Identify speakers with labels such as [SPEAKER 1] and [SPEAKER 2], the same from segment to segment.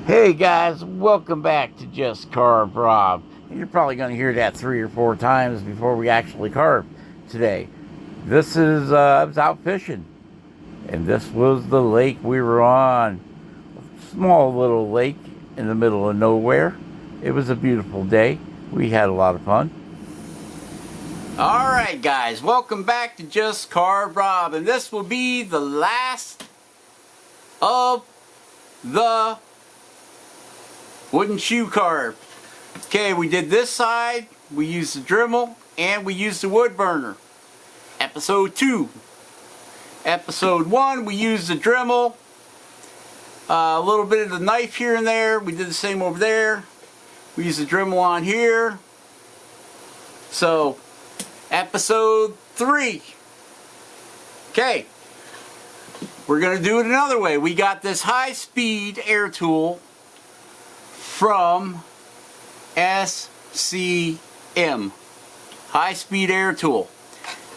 [SPEAKER 1] Hey guys, welcome back to Just Carve Rob. You're probably going to hear that 3 or 4 times before we actually carve today. This is, I was out fishing, and this was the lake we were on. A small little lake in the middle of nowhere. It was a beautiful day. We had a lot of fun. Alright guys, welcome back to Just Carve Rob, and this will be the last of the wooden shoe carve. Okay, we did this side, we used the Dremel, and we used the wood burner. Episode 2. Episode 1, we used the Dremel, a little bit of the knife here and there. We did the same over there. We used the Dremel on here. So, episode 3. Okay, we're going to do it another way. We got this high-speed air tool from SCM, high speed air tool,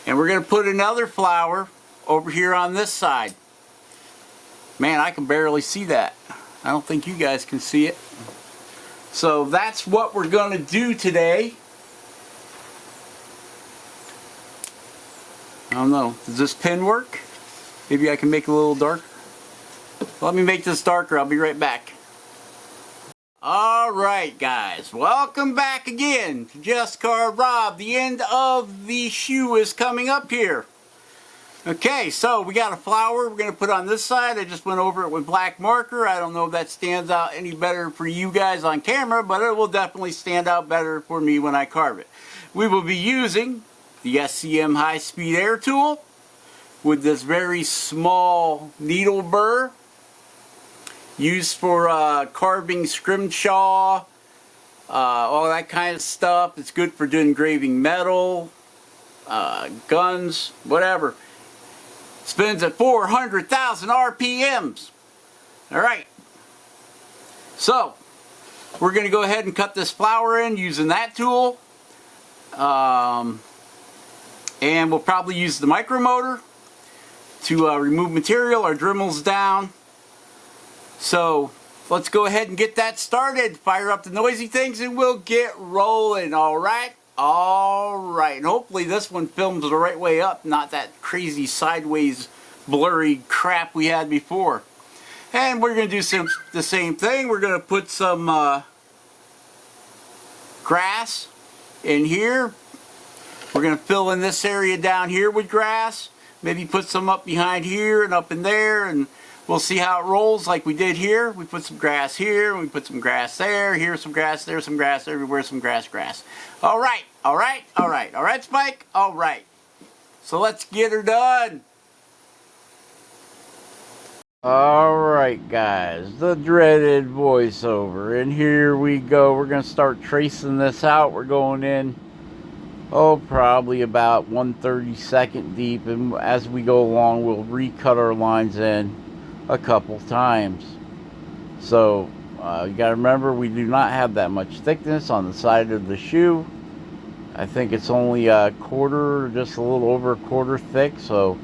[SPEAKER 1] and we're going to put another flower over here on this side. Man, I can barely see that. I don't think you guys can see it. So that's what we're going to do today. I don't know, does this pen work? Maybe I can make it a little darker. Let me make this darker. I'll be right back. Alright guys, welcome back again to Just Carve Rob. The end of the shoe is coming up here. Okay, so we got a flower we're going to put on this side. I just went over it with black marker. I don't know if that stands out any better for you guys on camera, but it will definitely stand out better for me when I carve it. We will be using the SCM high speed air tool with this very small needle burr, used for carving scrimshaw, all that kind of stuff. It's good for engraving metal, guns, whatever. Spins at 400,000 RPMs. Alright. So, we're going to go ahead and cut this flower in using that tool. And we'll probably use the micromotor to remove material. Our Dremel's down. So let's go ahead and get that started. Fire up the noisy things and we'll get rolling. Alright? Alright. And hopefully this one films the right way up, not that crazy sideways blurry crap we had before. And we're going to do the same thing. We're going to put some grass in here. We're going to fill in this area down here with grass. Maybe put some up behind here and up in there, and we'll see how it rolls like we did here. We put some grass here, and we put some grass there. Here's some grass, there's some grass, everywhere some grass. Alright, alright, alright. Alright, Spike? Alright. So let's get her done. Alright, guys. The dreaded voiceover. And here we go. We're going to start tracing this out. We're going in, probably about 1/32 deep. And as we go along, we'll recut our lines in a couple times. So you got to remember, we do not have that much thickness on the side of the shoe. I think it's only a quarter, just a little over a quarter thick, so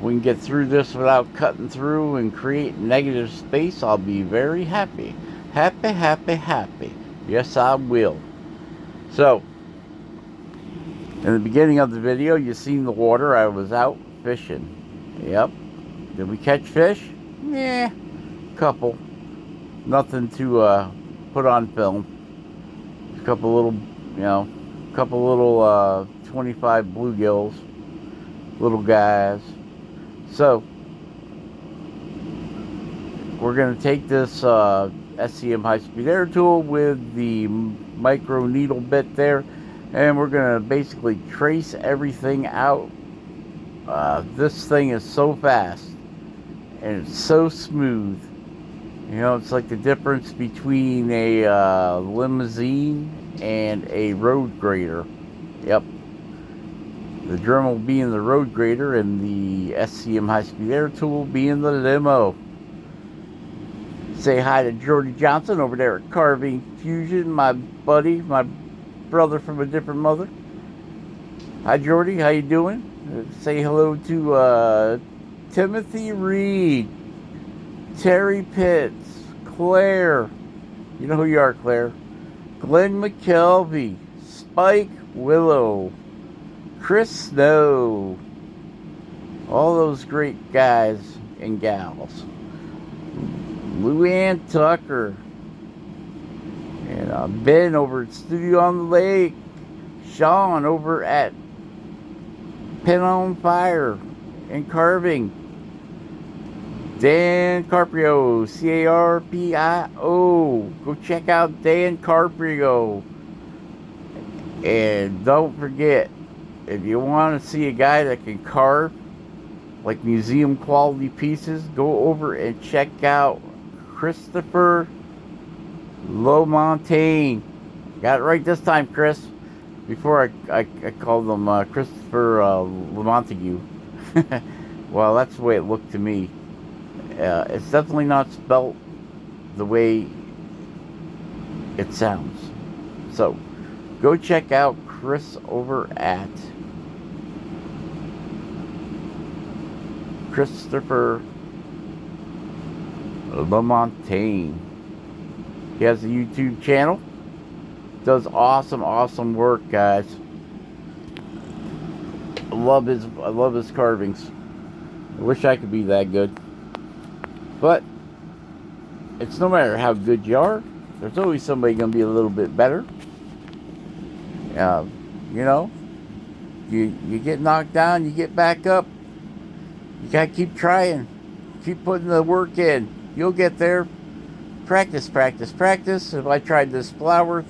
[SPEAKER 1] we can get through this without cutting through and create negative space. I'll be very happy. Happy. Yes, I will. So in the beginning of the video, you seen the water. I was out fishing. Yep. Did we catch fish? Yeah, couple. Nothing to put on film. A couple little, 25 bluegills, little guys. So we're going to take this SCM high-speed air tool with the micro needle bit there, and we're going to basically trace everything out. This thing is so fast and it's so smooth. It's like the difference between a limousine and a road grader. Yep. The Dremel being the road grader and the SCM high-speed air tool being the limo. Say hi to Jordy Johnson over there at Carving Fusion, my buddy, my brother from a different mother. Hi Jordy, how you doing? Say hello to Timothy Reed, Terry Pitts, Claire. You know who you are, Claire. Glenn McKelvey. Spike Willow. Chris Snow. All those great guys and gals. Luann Tucker. And Ben over at Studio on the Lake. Sean over at Pen on Fire and Carving. Dan Carpio, Carpio. Go check out Dan Carpio. And don't forget, if you want to see a guy that can carve like museum quality pieces, go over and check out Christopher Lomontagne. Got it right this time, Chris. Before I called him Christopher Lamontague. Well, that's the way it looked to me. It's definitely not spelt the way it sounds. So, go check out Chris over at Christopher Lamontagne. He has a YouTube channel. Does awesome work, guys. I love his carvings. I wish I could be that good. But it's no matter how good you are, there's always somebody gonna be a little bit better. You know, you get knocked down, you get back up. You gotta keep trying, keep putting the work in. You'll get there. Practice. If I tried this flower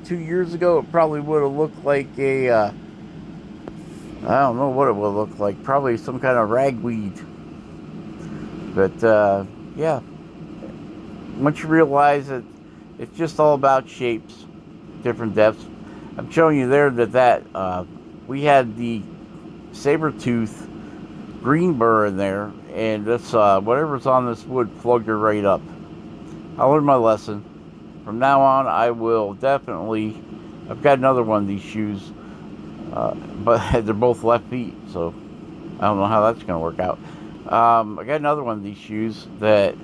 [SPEAKER 1] 2 years ago, it probably would have looked like a, I don't know what it would look like. Probably some kind of ragweed. But, yeah. Once you realize that it's just all about shapes, different depths. I'm showing you there that we had the saber-tooth green burr in there, and this, whatever's on this wood plugged her right up. I learned my lesson. From now on, I will definitely... I've got another one of these shoes, but they're both left feet, so I don't know how that's going to work out. I got another one of these shoes that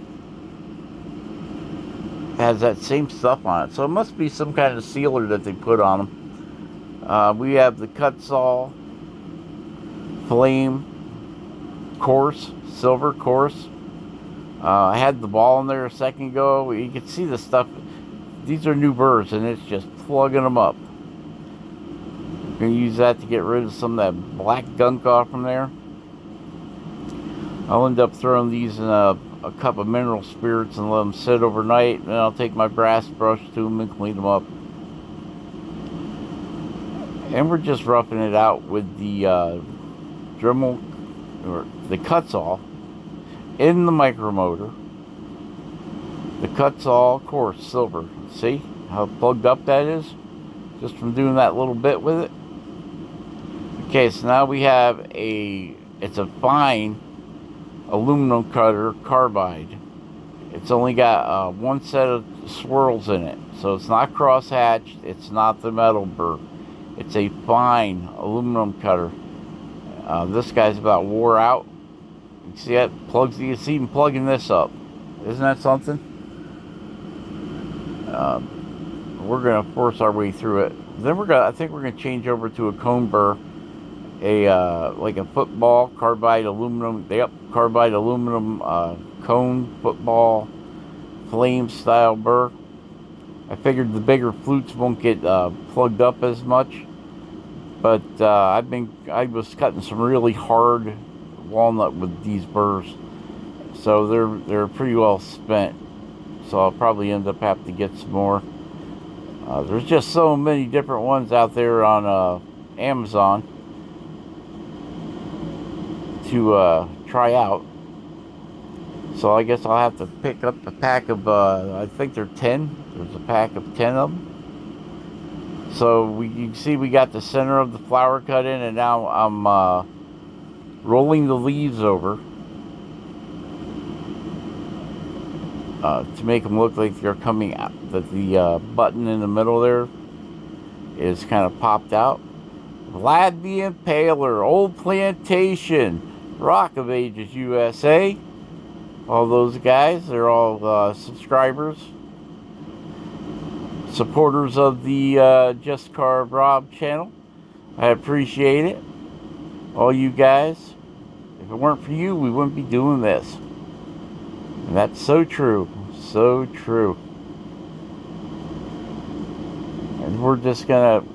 [SPEAKER 1] has that same stuff on it, so it must be some kind of sealer that they put on them. We have the cut saw flame coarse, silver coarse. I had the ball in there a second ago. You can see the stuff. These are new burrs, and it's just plugging them up. I'm going to use that to get rid of some of that black gunk off from there. I'll end up throwing these in a cup of mineral spirits and let them sit overnight. And then I'll take my brass brush to them and clean them up. And we're just roughing it out with the Dremel, or the cut saw, in the micromotor. The cut saw, coarse, silver. See how plugged up that is? Just from doing that little bit with it. Okay, so now we have it's a fine aluminum cutter carbide. It's only got one set of swirls in it. So it's not cross-hatched. It's not the metal burr. It's a fine aluminum cutter. This guy's about wore out. You see that? It's even plugging this up. Isn't that something? We're going to force our way through it. Then I think we're going to change over to a cone burr. Like a football carbide aluminum. Carbide aluminum cone football flame style burr. I figured the bigger flutes won't get plugged up as much. But I was cutting some really hard walnut with these burrs, so they're pretty well spent. So I'll probably end up having to get some more. There's just so many different ones out there on Amazon to try out. So I guess I'll have to pick up a pack of, I think they're 10. There's a pack of 10 of them. So you can see we got the center of the flower cut in, and now I'm rolling the leaves over to make them look like they're coming out. That the button in the middle there is kind of popped out. Vlad the Impaler, Old Plantation, Rock of Ages, USA. all those guys. They're all subscribers, supporters of the Just Carve Rob channel. I appreciate it. All you guys. If it weren't for you, we wouldn't be doing this. And that's so true. So true. And we're just going to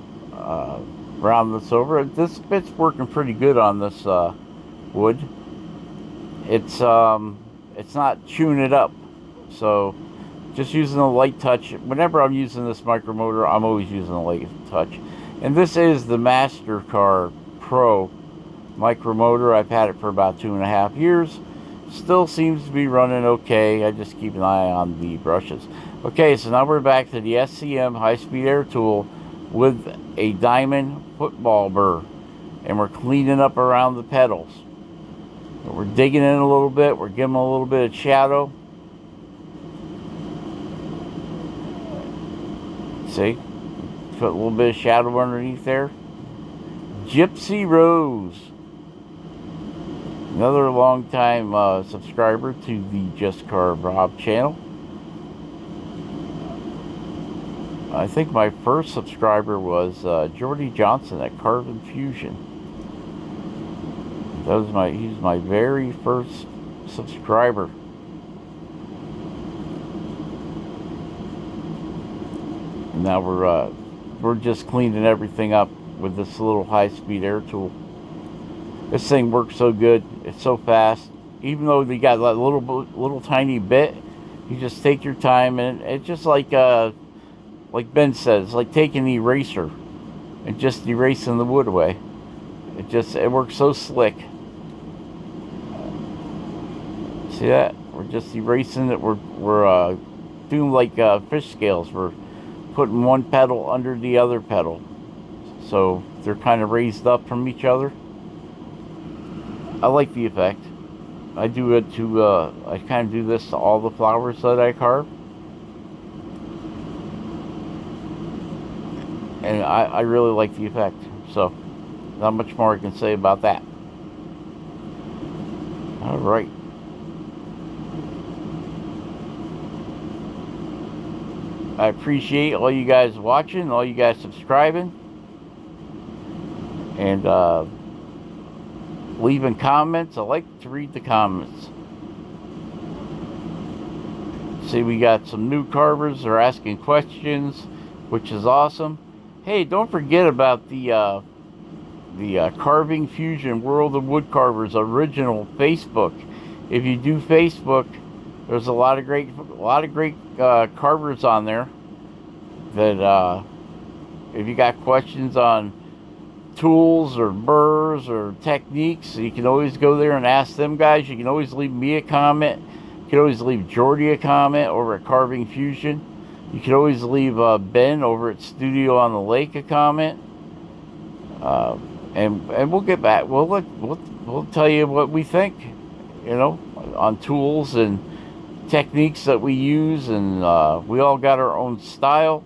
[SPEAKER 1] round this over. This bit's working pretty good on this wood. It's not chewing it up. So just using a light touch. Whenever I'm using this micromotor, I'm always using a light touch. And this is the Mastercar Pro micromotor. I've had it for about 2.5 years. Still seems to be running okay. I just keep an eye on the brushes. Okay, so now we're back to the SCM high-speed air tool with a diamond football burr, and we're cleaning up around the pedals. We're digging in a little bit. We're giving them a little bit of shadow. See? Put a little bit of shadow underneath there. Gypsy Rose, another long-time subscriber to the Just Carve Rob channel. I think my first subscriber was Jordy Johnson at Carbon Fusion. He's my very first subscriber. Now we're just cleaning everything up with this little high-speed air tool. This thing works so good. It's so fast. Even though you got that little tiny bit, you just take your time, and it's just like Ben says, like taking the eraser and just erasing the wood away. It works so slick. See that? We're just erasing it. We're doing like fish scales. We're putting one pedal under the other pedal, so they're kind of raised up from each other. I like the effect. I do it to, I kind of do this to all the flowers that I carve. And I really like the effect. So, not much more I can say about that. Alright. I appreciate all you guys watching, all you guys subscribing, and leaving comments. I like to read the comments. See, we got some new carvers that are asking questions, which is awesome. Hey, don't forget about the Carving Fusion World of Woodcarvers original Facebook. If you do Facebook, there's a lot of great carvers on there that if you got questions on tools or burrs or techniques, you can always go there and ask them guys. You can always leave me a comment. You can always leave Jordy a comment over at Carving Fusion. You can always leave Ben over at Studio on the Lake a comment. And we'll get back. We'll tell you what we think, you know, on tools and techniques that we use, and we all got our own style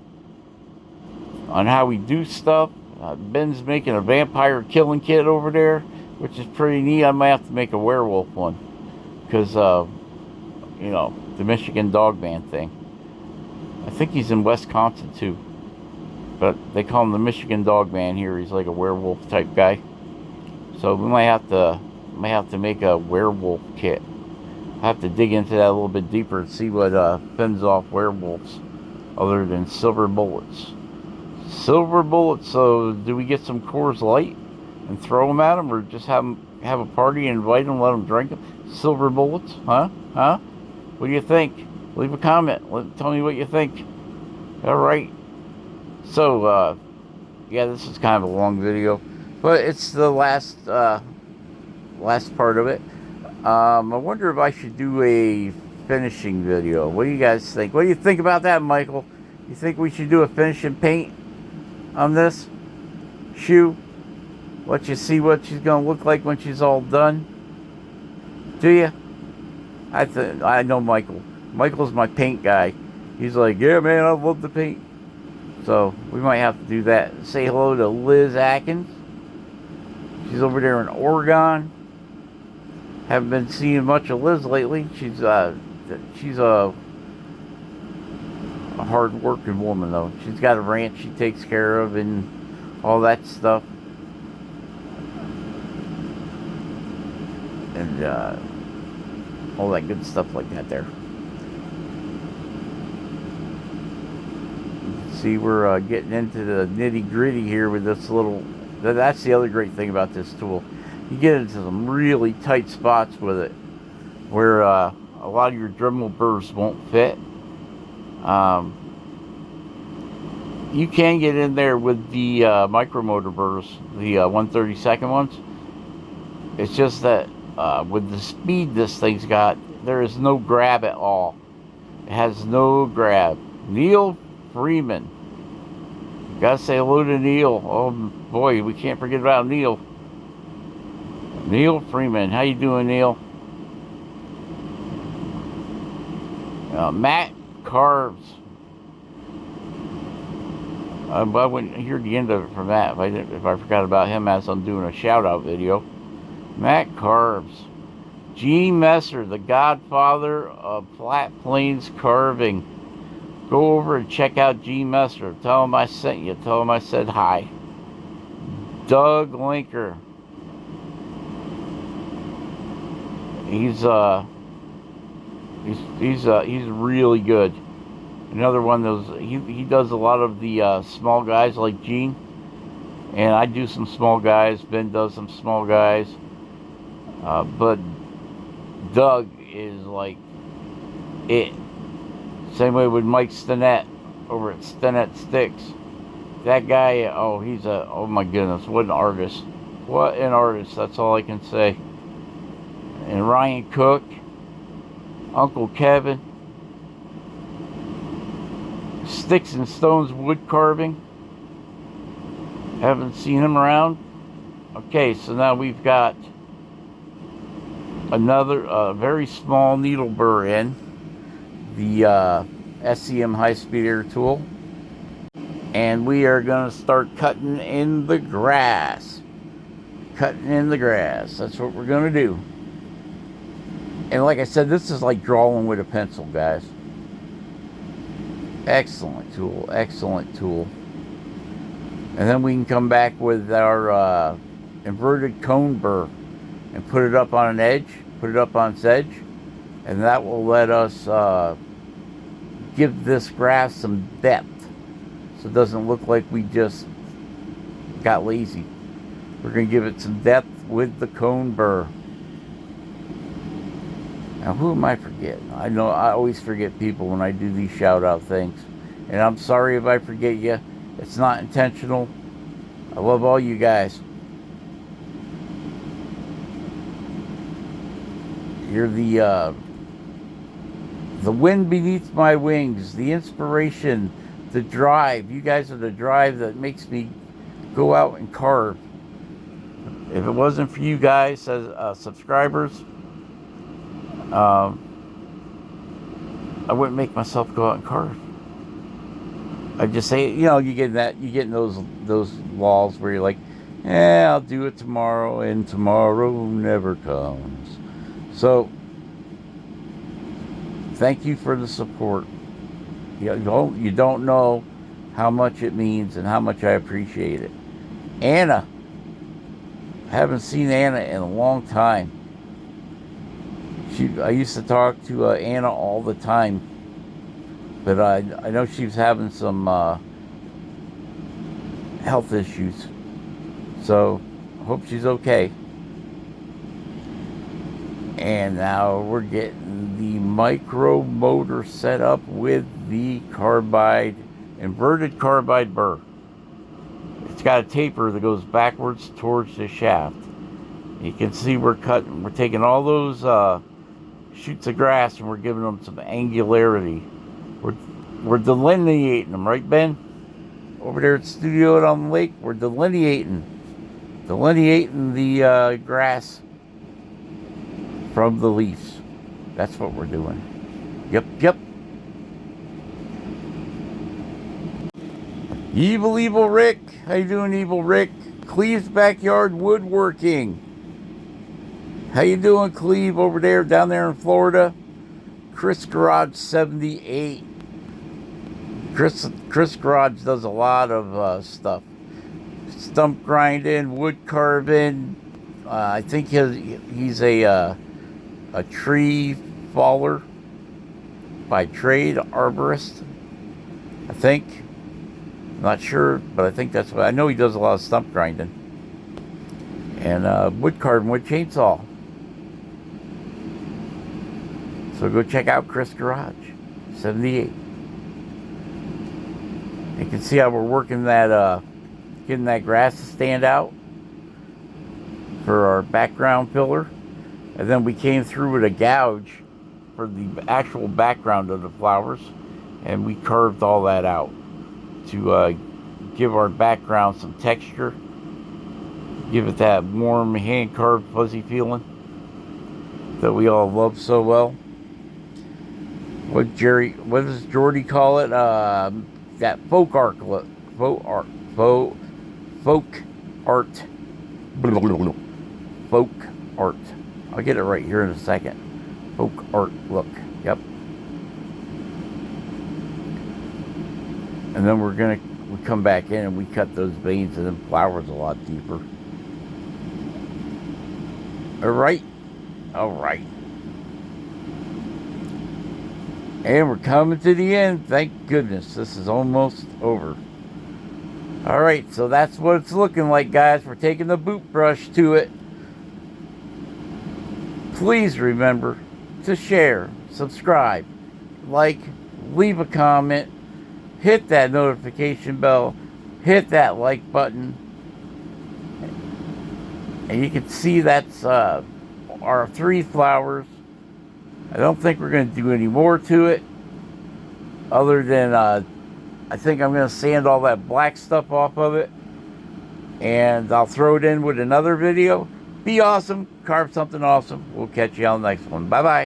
[SPEAKER 1] on how we do stuff. Ben's making a vampire killing kit over there, which is pretty neat. I might have to make a werewolf one because you know, the Michigan dog man thing. I think he's in Wisconsin too, but they call him the Michigan dog man here. He's like a werewolf type guy, so we might have to make a werewolf kit. I have to dig into that a little bit deeper and see what fends off werewolves other than silver bullets. Silver bullets. So do we get some Coors Light and throw them at them, or just have a party and invite them, let them drink them? Silver bullets, huh? What do you think? Leave a comment. Tell me what you think. All right. So yeah, this is kind of a long video, but it's the last part of it. I wonder if I should do a finishing video. What do you guys think? What do you think about that, Michael? You think we should do a finishing paint on this shoe? Let you see what she's going to look like when she's all done. Do you? I know Michael. Michael's my paint guy. He's like, yeah, man, I love the paint. So we might have to do that. Say hello to Liz Atkins. She's over there in Oregon.
[SPEAKER 2] Haven't been seeing much of Liz lately. She's a hard-working woman, though. She's got a ranch she takes care of and all that stuff. And all that good stuff like that there. You can see we're getting into the nitty-gritty here with this little... That's the other great thing about this tool. You get into some really tight spots with it where a lot of your Dremel burrs won't fit. You can get in there with the micromotor burrs, the 1/32 ones. It's just that with the speed this thing's got, there is no grab at all. It has no grab. Neil Freeman. Gotta say hello to Neil. Oh boy, we can't forget about Neil. Neil Freeman. How you doing, Neil? Matt Carves. I wouldn't hear the end of it from that if I forgot about him as I'm doing a shout out video. Matt Carves. G. Messer, the godfather of Flat Plains carving. Go over and check out G. Messer. Tell him I sent you. Tell him I said hi. Doug Linker. He's really good. Another one of those. He does a lot of the small guys like Gene, and I do some small guys. Ben does some small guys, but Doug is like it. Same way with Mike Stinnett over at Stinnett Sticks. That guy, oh my goodness, what an artist. What an artist, that's all I can say. And Ryan Cook, Uncle Kevin, Sticks and Stones wood carving. Haven't seen him around. Okay, so now we've got another very small needle burr in the SEM high-speed air tool, and we are going to start cutting in the grass. That's what we're going to do. And like I said, this is like drawing with a pencil, guys. Excellent tool. And then we can come back with our inverted cone burr and put it up on an edge, put it up on its edge, and that will let us give this grass some depth, so it doesn't look like we just got lazy. We're going to give it some depth with the cone burr. Now, who am I forgetting? I know I always forget people when I do these shout out things, and I'm sorry if I forget you. It's not intentional. I love all you guys. You're the wind beneath my wings, the inspiration, the drive. You guys are the drive that makes me go out and carve. If it wasn't for you guys as subscribers, I wouldn't make myself go out and carve. I just say, you get in those walls where you're like, I'll do it tomorrow, and tomorrow never comes. So, thank you for the support. You don't know how much it means and how much I appreciate it. Anna. I haven't seen Anna in a long time. I used to talk to Anna all the time. But I know she was having some health issues. So, I hope she's okay. And now we're getting the micro motor set up with the inverted carbide burr. It's got a taper that goes backwards towards the shaft. You can see we're taking all those shoots of grass and we're giving them some angularity. We're delineating them, right, Ben? Over there at Studio out on the lake, we're delineating the grass from the leaves. That's what we're doing. Yep. Evil Rick. How you doing, Evil Rick? Cleve's Backyard Woodworking. How you doing, Cleve, over there, down there in Florida? Chris Garage 78. Chris Garage does a lot of stuff. Stump grinding, wood carving. I think he's a tree faller by trade, arborist. I think. Not sure, but I think that's what I know. He does a lot of stump grinding and wood carving with chainsaw. So go check out Chris Garage 78. You can see how we're working that, getting that grass to stand out for our background pillar. And then we came through with a gouge for the actual background of the flowers. And we carved all that out to give our background some texture. Give it that warm, hand-carved, fuzzy feeling that we all love so well. What does Jordy call it? That folk art look. Folk art. Folk art. I'll get it right here in a second. Folk art look. Yep. And then we come back in and we cut those veins and then flowers a lot deeper. Alright. Alright. And we're coming to the end. Thank goodness. This is almost over. Alright, so that's what it's looking like, guys. We're taking the boot brush to it. Please remember to share, subscribe, like, leave a comment, hit that notification bell, hit that like button. And you can see that's our 3 flowers. I don't think we're going to do any more to it other than I think I'm going to sand all that black stuff off of it, and I'll throw it in with another video. Be awesome, carve something awesome. We'll catch you on the next one. Bye bye.